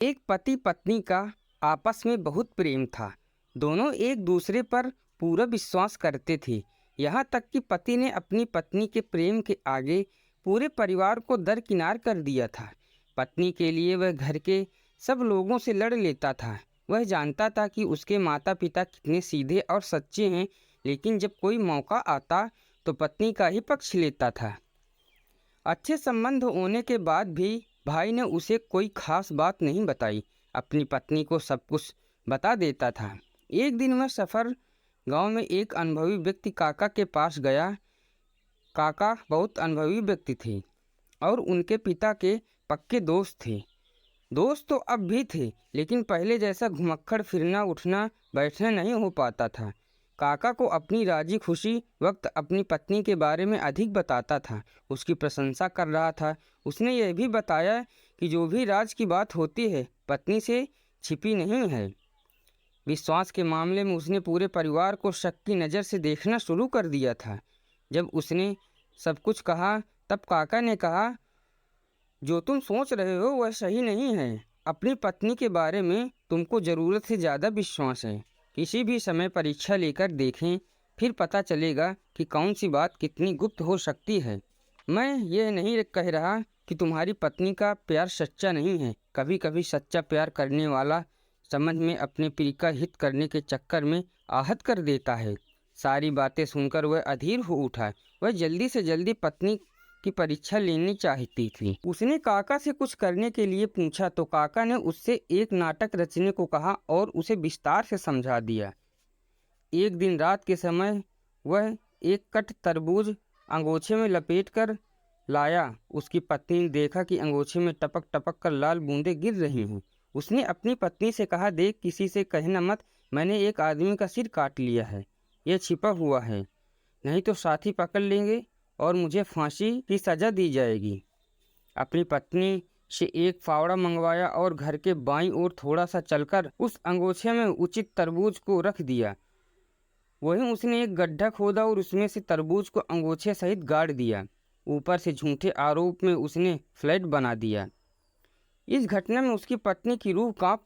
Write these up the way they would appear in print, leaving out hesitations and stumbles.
एक पति पत्नी का आपस में बहुत प्रेम था। दोनों एक दूसरे पर पूरा विश्वास करते थे। यहाँ तक कि पति ने अपनी पत्नी के प्रेम के आगे पूरे परिवार को दरकिनार कर दिया था। पत्नी के लिए वह घर के सब लोगों से लड़ लेता था। वह जानता था कि उसके माता पिता कितने सीधे और सच्चे हैं, लेकिन जब कोई मौका आता तो पत्नी का ही पक्ष लेता था। अच्छे संबंध होने के बाद भी भाई ने उसे कोई खास बात नहीं बताई। अपनी पत्नी को सब कुछ बता देता था। एक दिन वह सफ़र गांव में एक अनुभवी व्यक्ति काका के पास गया। काका बहुत अनुभवी व्यक्ति थे और उनके पिता के पक्के दोस्त थे। दोस्त तो अब भी थे, लेकिन पहले जैसा घुमक्कड़ फिरना उठना बैठना नहीं हो पाता था। काका को अपनी राजी खुशी वक्त अपनी पत्नी के बारे में अधिक बताता था, उसकी प्रशंसा कर रहा था। उसने यह भी बताया कि जो भी राज की बात होती है पत्नी से छिपी नहीं है। विश्वास के मामले में उसने पूरे परिवार को शक की नज़र से देखना शुरू कर दिया था। जब उसने सब कुछ कहा तब काका ने कहा, जो तुम सोच रहे हो वह सही नहीं है। अपनी पत्नी के बारे में तुमको ज़रूरत से ज़्यादा विश्वास है। किसी भी समय परीक्षा लेकर देखें, फिर पता चलेगा कि कौन सी बात कितनी गुप्त हो सकती है। मैं ये नहीं कह रहा कि तुम्हारी पत्नी का प्यार सच्चा नहीं है। कभी कभी सच्चा प्यार करने वाला समझ में अपने प्रिय का हित करने के चक्कर में आहत कर देता है। सारी बातें सुनकर वह अधीर हो उठा। वह जल्दी से जल्दी पत्नी की परीक्षा लेनी चाहती थी। उसने काका से कुछ करने के लिए पूछा तो काका ने उससे एक नाटक रचने को कहा और उसे विस्तार से समझा दिया। एक दिन रात के समय वह एक कट तरबूज अंगोछे में लपेट कर लाया। उसकी पत्नी ने देखा कि अंगोछे में टपक टपक कर लाल बूंदें गिर रही हैं। उसने अपनी पत्नी से कहा, देख, किसी से कहना मत, मैंने एक आदमी का सिर काट लिया है। यह छिपा हुआ है, नहीं तो साथी पकड़ लेंगे और मुझे फांसी की सज़ा दी जाएगी। अपनी पत्नी से एक फावड़ा मंगवाया और घर के बाईं ओर थोड़ा सा चलकर उस अंगोछे में उचित तरबूज को रख दिया। वहीं उसने एक गड्ढा खोदा और उसमें से तरबूज को अंगोछे सहित गाड़ दिया। ऊपर से झूठे आरोप में उसने फ्लैट बना दिया। इस घटना में उसकी पत्नी की रूह कांप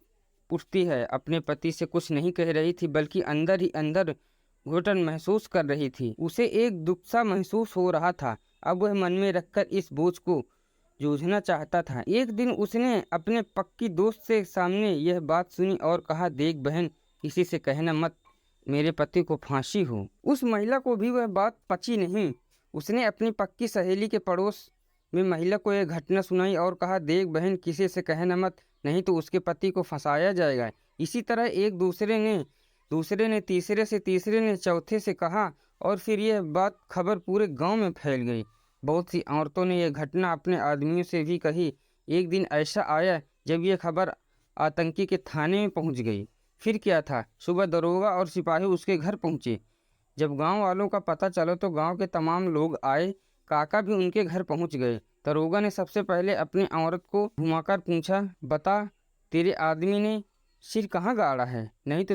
उठती है। अपने पति से कुछ नहीं कह रही थी, बल्कि अंदर ही अंदर घुटन महसूस कर रही थी। उसे एक दुख सा महसूस हो रहा था। अब वह मन में रखकर इस बोझ को जूझना चाहता था। एक दिन उसने अपने पक्की दोस्त से सामने यह बात सुनी और कहा, देख बहन, किसी से कहना मत, मेरे पति को फांसी हो। उस महिला को भी वह बात पची नहीं। उसने अपनी पक्की सहेली के पड़ोस में महिला को यह घटना सुनाई और कहा, देख बहन, किसी से कहना मत, नहीं तो उसके पति को फंसाया जाएगा। इसी तरह एक दूसरे ने तीसरे ने चौथे से कहा और फिर यह बात खबर पूरे गांव में फैल गई। बहुत सी औरतों ने यह घटना अपने आदमियों से भी कही। एक दिन ऐसा आया जब यह खबर आतंकी के थाने में पहुंच गई। फिर क्या था, सुबह दरोगा और सिपाही उसके घर पहुंचे। जब गांव वालों का पता चला तो गांव के तमाम लोग आए। काका भी उनके घर पहुंच गए। दरोगा ने सबसे पहले अपनी औरत को घुमाकर पूछा, बता, तेरे आदमी ने सिर कहाँ गाड़ा है, नहीं तो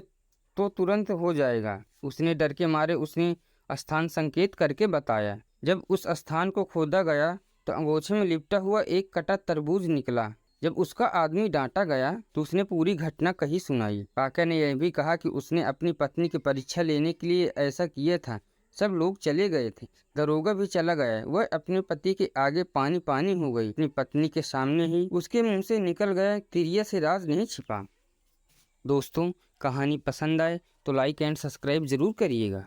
तुरंत हो जाएगा। उसने डर के मारे उसने स्थान संकेत करके बताया। जब उस स्थान को खोदा गया तो अंगोछे में लिपटा हुआ एक कटा तरबूज निकला। जब उसका आदमी डांटा गया तो उसने पूरी घटना कही सुनाई। काका ने यह भी कहा कि उसने अपनी पत्नी की परीक्षा लेने के लिए ऐसा किया था। सब लोग चले गए थे, दरोगा भी चला गया। वह अपने पति के आगे पानी पानी हो गई। अपनी पत्नी के सामने ही उसके मुंह से निकल गया, तिरिया से राज नहीं छिपा। दोस्तों, कहानी पसंद आए तो लाइक एंड सब्सक्राइब ज़रूर करिएगा।